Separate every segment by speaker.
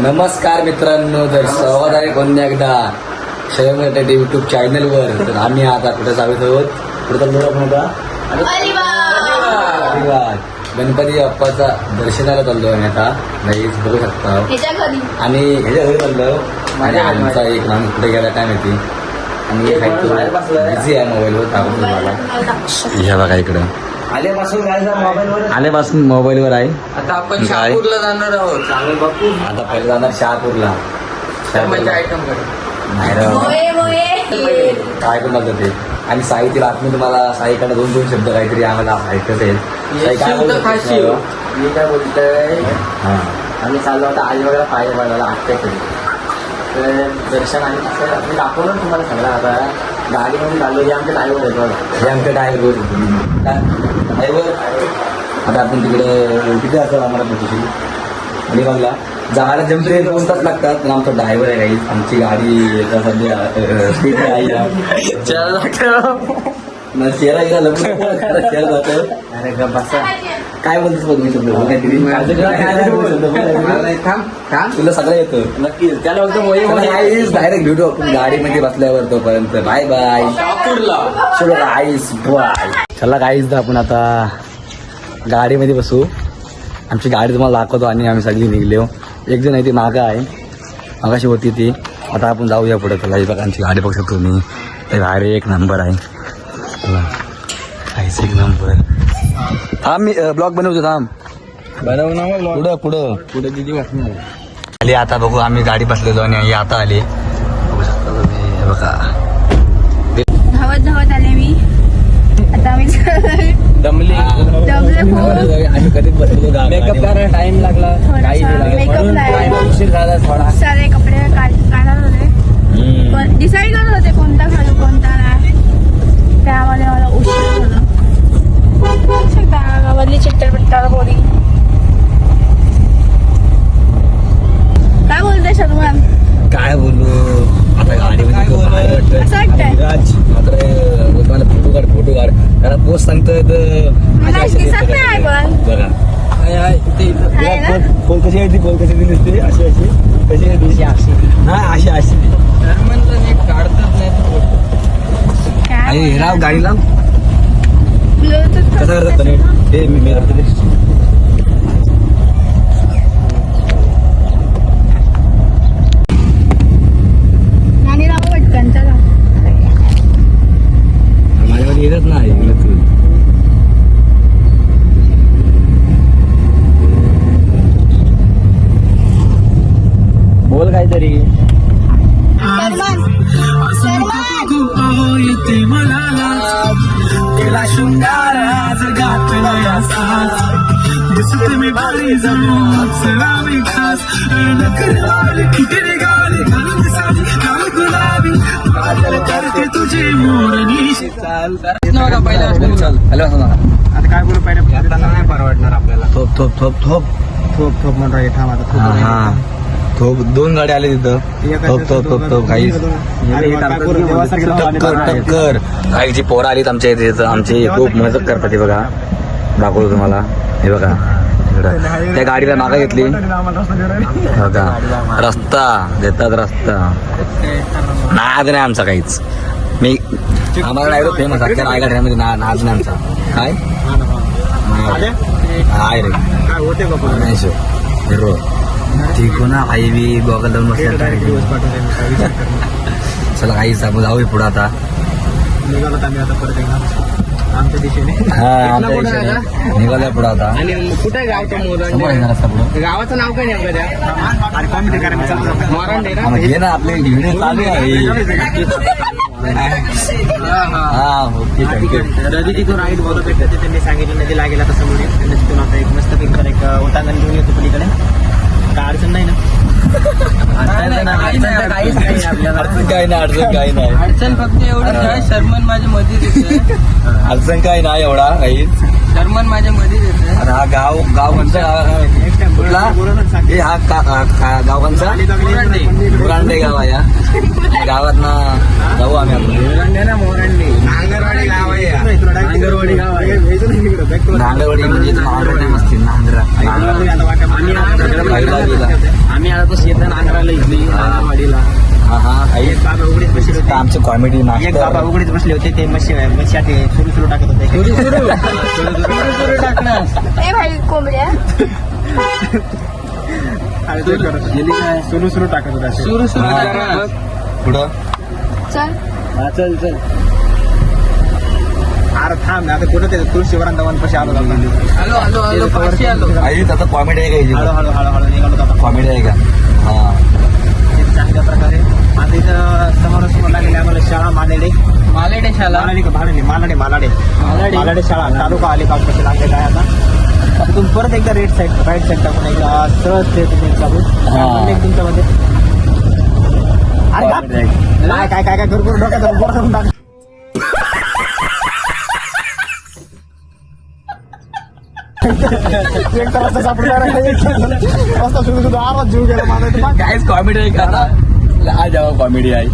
Speaker 1: नमस्कार मित्रांनो, तर स्वागत आहे पुन्हा एकदा शहर युट्यूब चॅनलवर. तर आम्ही आता कुठे जात आहोत? कुठं चाललो आपण? अलिबाग. गणपती बाप्पाचा दर्शनाला चाललो आहे आता. नाही बघू शकता. आणि ह्याच्या घरी चाललो. आणि आमचा एक माणूस कुठे गेला काय माहिती. आणि बिझी आहे मोबाईलवर. टाकून मला ह्या बघा इकडं आल्यापासून मोबाईलवर आहे.
Speaker 2: आता आपण शहापूरला जाणार आहोत.
Speaker 1: आता पहिले जाणार शहापूरला. काय पण बघत ते. आणि साईतील आतमध्ये तुम्हाला साईकडे दोन शब्द काहीतरी आम्हाला ऐकत आहेत.
Speaker 2: मी काय बोलतोय, आम्ही चाललो होता आईवडला पाय पडायला आत्याकडे. तर दर्शन आम्ही दाखवलं तुम्हाला सगळं. आता गाडीमध्ये चाललो. हे आमचे ड्रायव्हर आहेत बघा.
Speaker 1: हे आमच्या ड्रायव्हर. आता आपण तिकडे किती असं आम्हाला पोहोचू. आणि बघला जायला जमते 2 तास लागतात. पण आमचा ड्रायव्हर आहे काही. आमची गाडी सध्या शेरा जातं. काय बोलतोस बघ मी तुला सगळं येतं
Speaker 2: नक्की. त्याला
Speaker 1: डायरेक्ट भेटू आपण गाडीमध्ये बसल्यावर. तोपर्यंत बाय बाय. चलो गाईस बाय. चला गाईस आपण आता गाडीमध्ये बसू. आमची गाडी तुम्हाला दाखवतो. आणि आम्ही सगळी निघलो. एक जण आहे ती मागं आहे. मागाशी होती ती. आता आपण जाऊया पुढे. चला ही बघा आमची गाडी बघू शकतो मी. ते गाडी एक नंबर आहे. चला काहीच एक नंबर. थांब मी ब्लॉग बनवतो. थांब पुढं पुढं
Speaker 2: पुढे दिदी वाटणार.
Speaker 1: आली. आता बघू आम्ही गाडी बसलेलो आणि आता आली. बघू शकता तुम्ही. हे बघा
Speaker 3: धावत आले मी. आता आम्ही
Speaker 2: दमले
Speaker 1: आम्ही कधीच बसलेलो.
Speaker 2: मेकअप करायला टाइम लागला. उशीर झाला थोडा.
Speaker 3: सारे कपडे काढत होते. पण डिसाईड करत होते कोणता घालू कोणता नाही. त्यामध्ये मला उशीर झाला. गावातली चिट्टर बोली. काय बोलते शर्मन?
Speaker 1: काय बोलू आता. गाडीमध्ये
Speaker 3: असं वाटतंय
Speaker 1: मला फोटो काढ त्याला पोस्ट सांगतोय.
Speaker 3: मला दिसत नाही पण.
Speaker 1: बघा
Speaker 3: आहे ना?
Speaker 1: पोल कशी आहे ती. पोल कशी दिली असते. अशी अशी कशी आहे ती. हा अशी अशी.
Speaker 2: शर्मनला नीट काढतच नाही तो फोटो.
Speaker 3: काय
Speaker 1: हे राव गाडी लाव.
Speaker 3: Bluetooth
Speaker 1: कसं करतात नीट. हे मी करतो ते.
Speaker 3: आणि राव पटकन चला.
Speaker 1: माझ्यामध्ये येतच नाही. बोल काहीतरी.
Speaker 4: शृंगार आज गाठला दिसत मी भारी जमू सलामी खास नकरवाली किती गाली घालून साजी लाल गुलाबी पागल करते तुझे मोरनी.
Speaker 2: चाल बघा पहिला
Speaker 1: चल हॅलो.
Speaker 2: आता काय बोलू पहिल्या आता नाही परवडणार आपल्याला.
Speaker 1: थोप थोप थोप थोप
Speaker 2: थोप थोप म्हणतो. थांब आता.
Speaker 1: हा थोप 2 गाड्या आले तिथं. थोप थोप थोप थोप काही टक्कर काही जी पोरं आलीत आमच्या इथे. आमची खूप मदत करतात. हे बघा दाखवतो तुम्हाला. हे बघा त्या गाडीला मागं घेतली. बघा रस्ता देतात. रस्ता नाद नाही आमचा काहीच. मी आम्हाला डायरेक्ट फेमस अख्ख्या रायगड मध्ये नाद नाही आमचा. काय आहे रे नाही शो हिरो. ठीक हो ना. आई बी बघा लावून बसल्या. चला काहीच आपण जाऊया पुढं आता.
Speaker 2: आमच्या दिशेने
Speaker 1: निघाल्या पुढं आता.
Speaker 2: आणि कुठे गावचं
Speaker 1: समोर आहे ना रस्ता पुढं.
Speaker 2: गावाचं नाव काय नेमकं त्या मोरांडे ना.
Speaker 1: घे ना आपले व्हिडिओ चालू आहे. हा ओके थँक्यू.
Speaker 2: नदी तिथून राईट बोलत होते. त्यांनी सांगितलं नदी लागेल आता समोर. त्यांनी तिथून आता एक मस्त पिक्चर एक उतांगण घेऊन येतो पलीकडे. काय अडचण नाही ना.
Speaker 1: अडचण काय नाही. अडचण काय नाही.
Speaker 2: अडचण फक्त एवढं आहे शर्मन माझ्या मध्ये येते.
Speaker 1: अडचण काय नाही एवढा काहीच.
Speaker 2: शर्मन माझ्या मध्ये येते.
Speaker 1: आणि हा गाव कोणता कुठला. हे हा गाव कोणचा. मुरांडे गाव आहे. या गावात ना जाऊ आम्ही.
Speaker 2: मोरांडे ना मोरांडे नांगरवाडी गाव आहे. नांगरवाडी गाव आहे.
Speaker 1: नांगरवाडी म्हणजे नांगरवाडी मस्ती नांगरा
Speaker 2: आम्ही आता तो शेतात नांगराला इथली नांगरवाडीला.
Speaker 1: हा हा आई
Speaker 2: बाबा उघडीच बसले होते.
Speaker 1: आमचे कॉमेडी
Speaker 2: एक
Speaker 1: मास्टर
Speaker 2: बाबा उघडीच बसले होते ते मशी सुरू टाकत होते. सुरू टाकणार
Speaker 3: ए भाई कोंबड्या
Speaker 2: सुरू टाकत होता. सुरू
Speaker 1: पुढं
Speaker 3: चल
Speaker 2: चल अरे थांब आता कुठं ते तुळशीवरांत पशी आलो
Speaker 1: आई त्याचा कॉमेडी आहे का
Speaker 2: हळूहळू निघालो आता.
Speaker 1: कॉमेडी आहे का हा
Speaker 2: चांगल्या प्रकारे आता इथं समोर लागलेली आम्हाला शाळा मालेडे शाळा मालाडे शाळा तालुका अलिबाग कशी लागलेला आहे आता. तिथून परत एकदा राईट साईड टाकून एकदा सहज ते तुमच्यामध्ये अरे काय करू डोक्यात बोर टाक. एक रस्ता सापडला रस्ता सुद्धा आवाज जीव गेला माझा.
Speaker 1: काहीच कॉमेडी आहे का आ जावा कॉमेडी आहे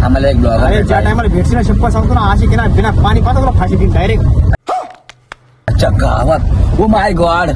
Speaker 1: आम्हाला एक ब्लॉग
Speaker 2: अरे ज्या टायमाला भेटशी ना शप्पा सांगतो ना अशी की ना बिना पाणी पाहतो तुला फाशी देईन डायरेक्ट.
Speaker 1: अच्छा गावात ओ माय गॉड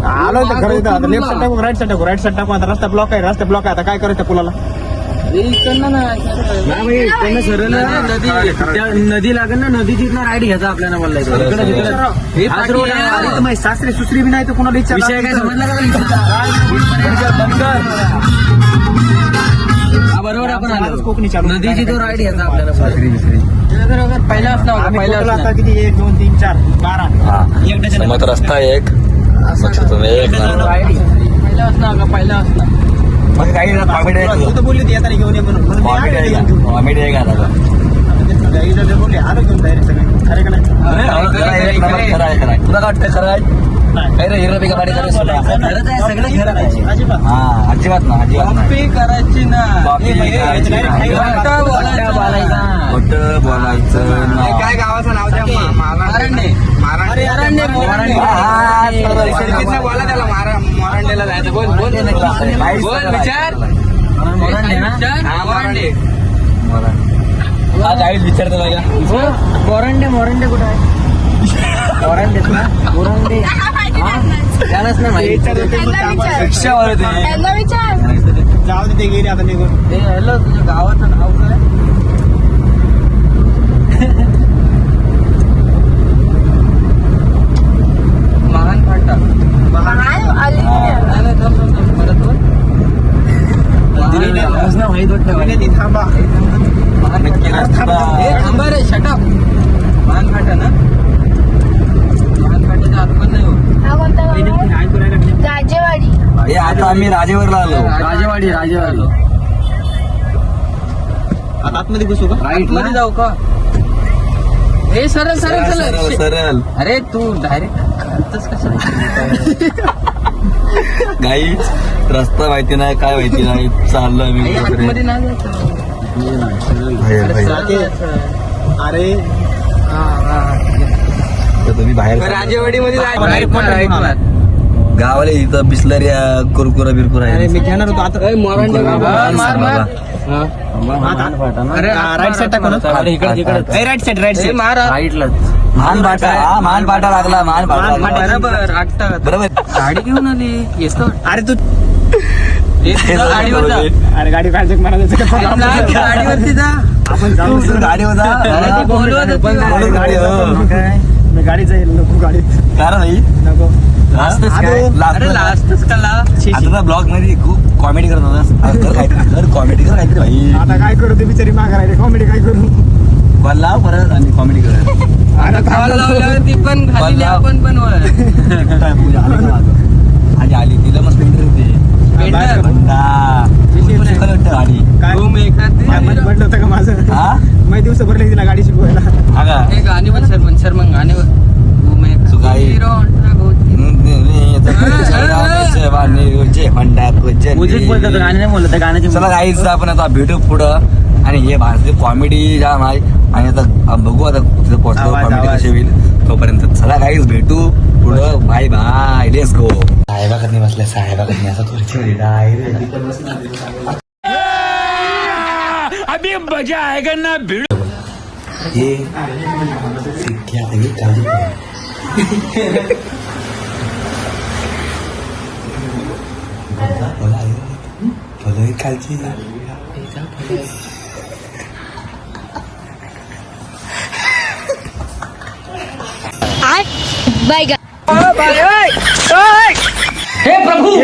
Speaker 2: आलो तर खरं इथं लेफ्ट साईड टाकू राईट साईड टाकू आता रस्ता ब्लॉक आहे आता काय करायचं पुलाला. नदी लागेल ना नदी तिथनं राईड घ्यायचा आपल्याला बोलायचं. सासरी सुसरी बी नाही तर कुणाला विचार काय समजला का बरोबर आपण आलो कोकणी चालू नदीची तो राईड घ्यायचा आपल्याला. पहिला असला किती 1 2 3 4 12
Speaker 1: समोर रस्ता एक
Speaker 2: पहिला असला
Speaker 1: मग काही कॉमेडी आहे
Speaker 2: तू तर बोलली ती येताना घेऊन ये म्हणून
Speaker 1: कॉमेडी आहे का कॉमेडी आहे का आता
Speaker 2: बोलले आलो घेऊन डायरेक्ट सगळे खरे का नाही.
Speaker 1: तुला काय वाटतं खरं आहे काही रे हिरो गाडी करायचं
Speaker 2: सगळं खरं आहे. अजिबात
Speaker 1: हा अजिबात नाही
Speaker 2: करायची ना
Speaker 1: खोटं बोलायचं नाही.
Speaker 2: काय गावाचं नाव द्या बोला त्याला मोरांडेला जायचं. बोल विचार
Speaker 1: हा गाईड विचारतो बघा
Speaker 2: मोरांडे कुठं आहे. मोरांडे त्यालाच नाही माहिती.
Speaker 1: रिक्षावर
Speaker 3: त्यांना विचार
Speaker 2: जाऊ दे ते गेले आता निघून. ते हॅलो तुझ्या गावाचं नाव काय. महान फाटा माहित वाटतं थांबा रे शटअप. महान फाटा ना महान फाट्याचा आत पण नाही होत.
Speaker 3: हा कोणता गाव आहे? राजेवाडी.
Speaker 1: हे आता आम्ही राजेवरला आलो
Speaker 2: राजेवाडी आता आतमध्ये घुसू का राईट मध्ये जाऊ का. हे सरळ
Speaker 1: सरळ
Speaker 2: अरे तू डायरेक्ट
Speaker 1: गाईच रस्ता माहिती नाही काय माहिती नाही चाललोय मी
Speaker 2: आतमध्ये नाही अरे
Speaker 1: तर तुम्ही बाहेर
Speaker 2: राजेवाडी मध्ये
Speaker 1: गावाला इथं बिस्लरिया कुरकुरा बिरकुरा आहे.
Speaker 2: मी घेणार होतो आता राईट साईड टाकू राईट साईड
Speaker 1: महान पाटा लागला महान पाटा बरोबर
Speaker 2: गाडी घेऊन आली येतो. अरे तू गाडीवर जा. अरे गाडी काढायचं गाडीवरती जा आपण जाऊ
Speaker 1: गाडीवर
Speaker 2: गाडी जाईल नको गाडीत
Speaker 1: कारण नाही
Speaker 2: नको
Speaker 1: ब्लॉग मध्ये खूप कॉमेडी करत होता कॉमेडी कर काहीतरी भाई.
Speaker 2: आता काय करू ते बिचारी मागायला कॉमेडी काय करू
Speaker 1: कॉल लाव परत आणि कॉमेडी कर आधी आली तिला मस्त इंटरेस्ट गाडी
Speaker 2: म्हटलं होतं का माझं
Speaker 1: हा
Speaker 2: मी दिवस भरले तिला गाडी शिकवायला.
Speaker 1: हा का
Speaker 2: गाणी पण सर मग गाणीवर
Speaker 1: चला गाईच आपण आता भेटू पुढं आणि हे भारतीय कॉमेडी जाम आहे आणि आता बघू आता तिथं पोहोचलो कॉमेडी कशी होईल तोपर्यंत. चला गाईच भेटू पुढं बाय बाय लेट्स गो. साहेबाकडे नाही बसल्या साहेबाकडे असं थोडी
Speaker 4: अभी मजा आएगा ना भिड़.
Speaker 1: हे सिद्धी आता
Speaker 5: हे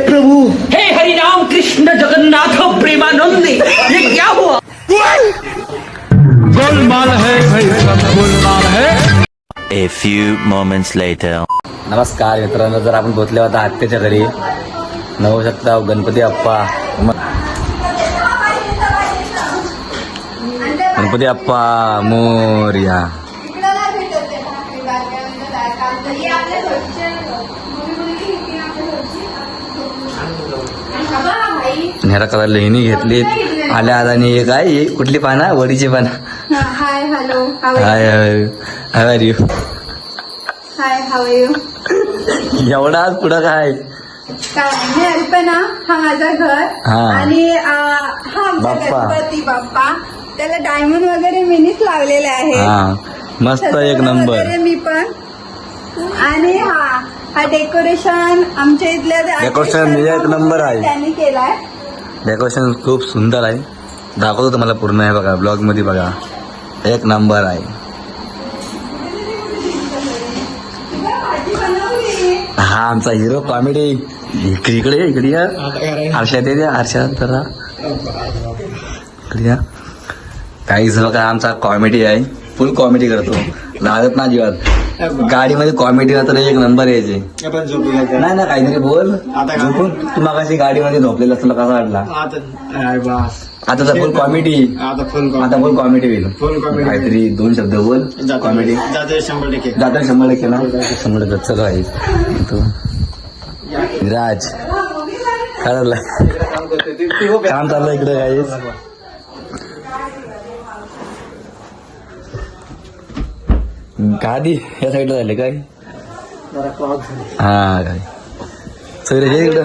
Speaker 5: प्रभु हे हरि राम कृष्ण जगन्नाथ प्रेमानंद ये क्या हुआ?
Speaker 4: गोलमाल है भाई, सब गोलमाल है.
Speaker 6: A few moments later.
Speaker 1: नमस्कार मित्रांनो, जर आपण पोहोचले होता आत्याच्या घरी नवू शकता गणपती अप्पा. गणपती अप्पा मोरया. नेहरा कलर लेणी घेतलीत आल्या आणि हे काय हे कुठली पाना वडीची पाना.
Speaker 3: Hi hello
Speaker 1: hi hi are you.
Speaker 3: Hi how you.
Speaker 1: एवढा आज पुढं काय
Speaker 3: काय मी अल्पना, हा माझा घर
Speaker 1: हा.
Speaker 3: आणि हा आमचा
Speaker 1: बाप्पा.
Speaker 3: गणपती बाप्पा. त्याला डायमंड वगैरे मीनीच लावलेले आहे.
Speaker 1: हा मस्त एक
Speaker 3: सजवणं
Speaker 1: नंबर.
Speaker 3: वगैरे मी पण. आणि हा डेकोरेशन आमच्या इथल्या
Speaker 1: डेकोरेशन एक नंबर आहे.
Speaker 3: त्यांनी केलाय.
Speaker 1: डेकोरेशन खूप सुंदर आहे. दाखवतो तुम्हाला पूर्ण आहे बघा, ब्लॉग मध्ये बघा. एक नंबर आहे. हा आमचा हिरो कॉमेडी. इकडे या आरशात येते, आरशात जरा इकडे या. काहीच बघा आमचा कॉमेडी आहे. फुल कॉमेडी करतो, लागत ना जीवात. गाडीमध्ये कॉमेडी तर एक नंबर यायचे. नाही ना काहीतरी बोल. झोपून तू मागाशी गाडीमध्ये झोपलेला तुला कसा वाटला? आता तर फुल कॉमेडी. आता फुल कॉमेडी होईल. काहीतरी 2 शब्द बोल. कॉमेडी जाता 100% ना. 100% चल आहे तू विराज. काय चाललंय? काम चाललंय इकडे काहीच. गादी या साईडला झाले काय? हा काय सगळे इकडं.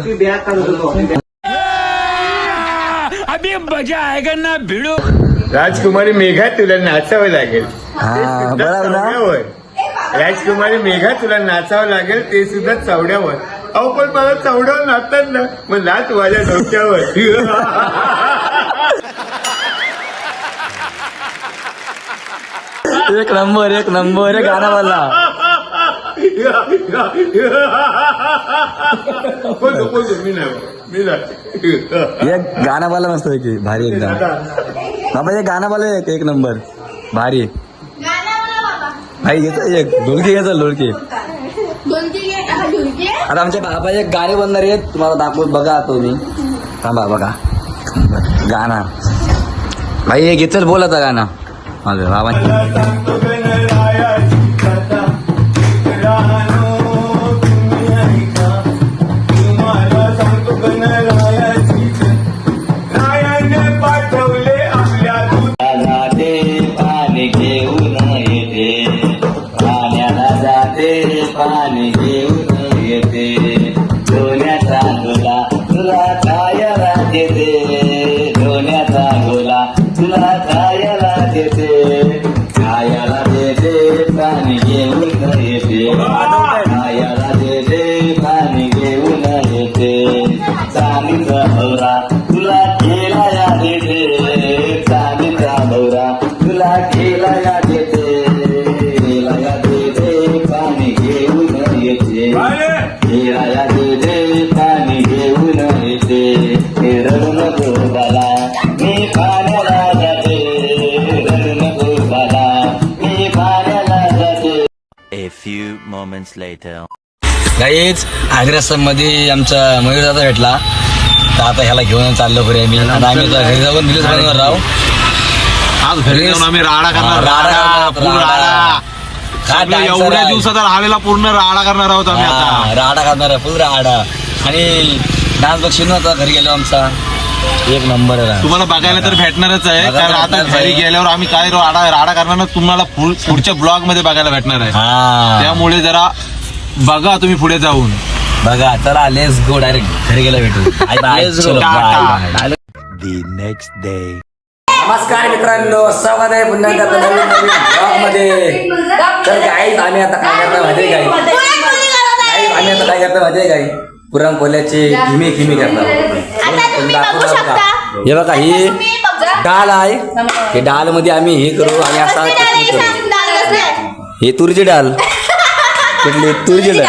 Speaker 4: अभी मजा आएगा ना भिडो. राजकुमारी मेघा तुला नाचावं लागेल.
Speaker 1: हा बरोबर ना.
Speaker 4: चवड्यावर. राजकुमारी मेघा तुला नाचावं लागेल, ते सुद्धा चवड्यावर. अहो पण मला चवड्यावर नाचतात ना, मग नाच माझ्या डोक्यावर.
Speaker 1: एक नंबर गाणं मला. एक गाणं मला मस्त आहे की भारी एकदम. बाबा एक गाणं मला एक नंबर भारी. भाई घेतो एक ढोलकी घ्यायचं ढोलकी. आता आमच्या बाबा एक गाणे बनणार आहेत, तुम्हाला दाखवत बघा तुम्ही. थांबा बघा गाणं. भाई हे घेतलं बोल आता गाणं माझं बाबा. पाणी घेऊन येते, पाण्याला जाते पाणी घेऊन येते. सोन्याचा गोला तुला खायला देते, सोन्याचा गोला तुला खायला देते. खायला देते पाणी घेऊन येते, खायला देते पाणी घेऊन येते. चांदीचा भवरा तुला खेळाया देते, चांदीचा भवरा तुला खेळाया देते. खेळाया देते पाणी घेऊन येते, खेळाया देते पाणी घेऊन येते. रडू नको बाला मी पाण्याला जाते, रडू नको बाला मी पाण्याला जाते.
Speaker 6: A few moments later.
Speaker 1: गाईच आग्रासम मध्ये आमचा मयूर दादा भेटला, तर आता ह्याला घेऊन चाललो पुढे मी. आता आम्ही आता घरी जाऊन दिलीच बनवणार राहू.
Speaker 7: आज घरी जाऊन आम्ही राडा करणार. एवढ्या दिवसाचा राहिलेला पूर्ण राडा करणार आहोत आम्ही आता.
Speaker 1: राडा करणार फुल राडा. आणि डान्स बघशील ना आता घरी गेलो आमचा एक नंबर आहे.
Speaker 7: तुम्हाला बघायला तर भेटणारच आहे, कारण आता घरी गेल्यावर आम्ही काय राडा करणार ना, तुम्हाला पुढच्या ब्लॉग मध्ये बघायला भेटणार आहे. त्यामुळे जरा बघा तुम्ही पुढे जाऊन.
Speaker 1: बघा चला लेट्स गो डायरेक्ट घरी गेला भेटू.
Speaker 6: The next day.
Speaker 1: नमस्कार मित्रांनो, स्वागत आहे पुन्हा एकदा आपल्या नवीन ब्लॉगमध्ये. तर गाईज आम्ही आता काय करणार माहिती आहे आम्ही आता काय करणार माहिती आहे पुरणपोळ्याची खिमी करणार. हे बघा ही डाळ आहे. हे डाळ मध्ये आम्ही हे करू आणि असा हे तुरीची डाळ कुठली तुरीची डाळ.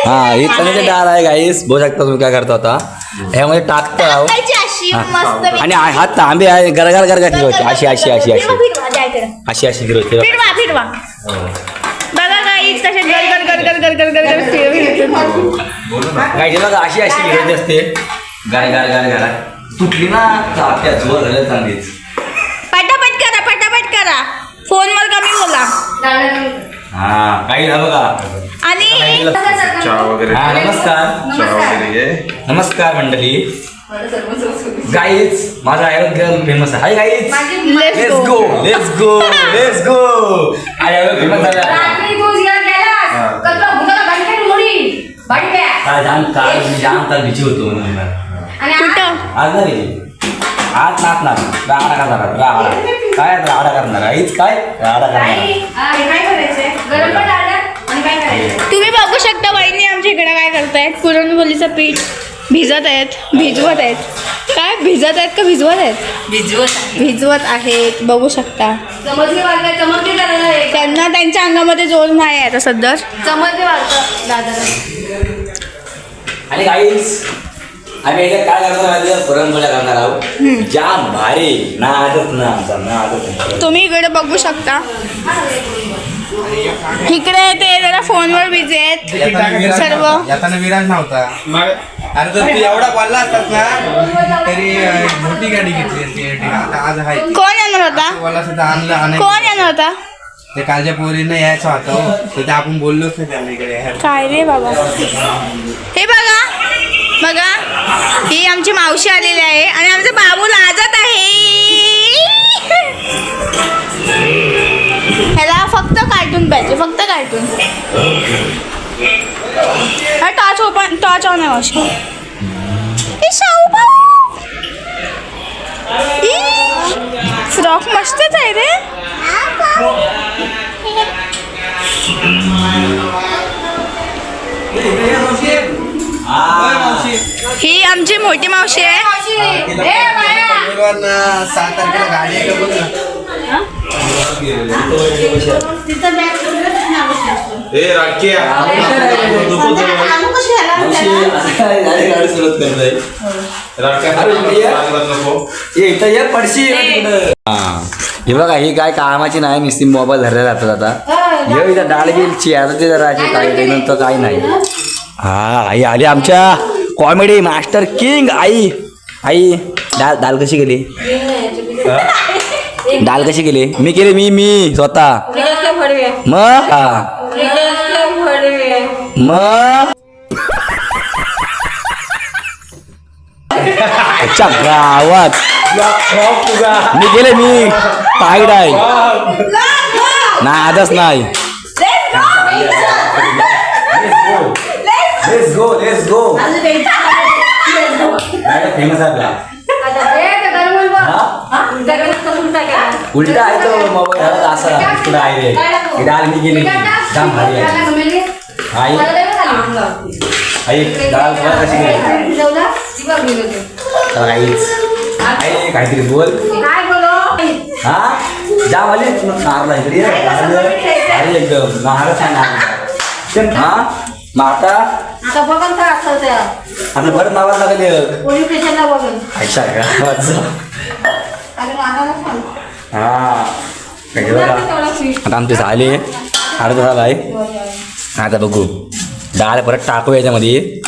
Speaker 1: हा ही चण्याची डाळ आहे गाईस. बघू शकता तुम्ही काय करता आता ह्यामध्ये टाकता आणि हात तांबे आहे गरगार गरगार फिरवायची अशी अशी अशी अशी अशी अशी फिरवायची.
Speaker 3: बघा गाईज कसे गरगर गरगर गरगर गरगर
Speaker 1: गाईची बघा अशी अशी फिरवायची असते. गाय गाय गाय गाय तुटली ना त्या जोर झालं चांगलीच.
Speaker 3: पटापट करा फोनवर कमी बोला.
Speaker 1: हा काही झालं बघा.
Speaker 3: आणि
Speaker 4: चहा वगैरे
Speaker 1: हा नमस्कार
Speaker 4: चहा वगैरे घे.
Speaker 1: नमस्कार मंडळी. गाईज माझा आयोग्य फेमस आहे. Hi guys let's go let's go let's go. आयोग्य फेमस झाला. जाम तर बिची होतो म्हणून
Speaker 3: कुठं
Speaker 1: आज नाही आज नाच राडा करणार काय राडा करणार आईच काय राडा करणार.
Speaker 3: तुम्ही बघू शकता वहिनी आमच्या इकडे काय करतायत. पुरणपोळीचं पीठ भिजवत आहेत. काय भिजत आहेत का भिजवत आहेत? भिजवत आहेत बघू शकता. त्यांना त्यांच्या अंगामध्ये जोर नाही आहे आता सध्या.
Speaker 1: आणि गाईज आम्ही याच्यात काय करणार माहिती आहे? पुरणपोळ्या करणार आहोत. जाम भारी ना आदत ना आमचा ना आदत.
Speaker 3: तुम्ही इकडे बघू शकता. इकडे ते जरा फोनवर बिझी आहेत सर्व.
Speaker 7: याचा विराज नव्हता. अरे तर तू एवढा बोलला असतात ना तरी मोठी गाडी घेतली असती. आता आज आहे
Speaker 3: कोण येणार होता?
Speaker 7: बोलला सुद्धा आणलं
Speaker 3: कोण येणार होता?
Speaker 7: ते कालच्या पोरीनं यायचं होतं तर ते आपण बोललोच नाही त्यांना इकडे.
Speaker 3: काय रे बाबा. हे बघा ही आमची मावशी आलेली आहे आणि आमचा बाबू लाजत आहे. ह्याला फक्त कार्टून पाहिजे फक्त कार्टून. टॉर्च ऑन आहे मावशी. फ्रॉक मस्तच आहे रे. ही आमची मोठी मावशी आहे.
Speaker 7: 7 तारखेला गाडी आहे का बघ ना.
Speaker 1: हे बघा ही काय कामाची नाही नुसती मोबाईल धरला जातात. आता हे इथं डाळ गेलची आता ते जरा काही नंतर काही नाही. हा आई आली आमच्या कॉमेडी मास्टर किंग. आई डाल कशी गेली? डाल कशी गेली? मी केली मी स्वतः. मग अच्छा गावात मी गेले मी टाईड आहे ना आजच नाही. Let's go. फेमस आहे उलटा आहे तो मोबाईल असा पुढे आहे रे. डाळ मी गेली जाम भारी आहे. आई डाळ कशी गेली? आई काहीतरी बोल. हा जाम आली नारला इकडे अरे एकदम नारळ सांग. हा माता आता बरं नावाला लागले. अच्छा का हा आता आमचे झाले अर्धा झाला आहे. आता बघू डाळ परत टाकू याच्यामध्ये.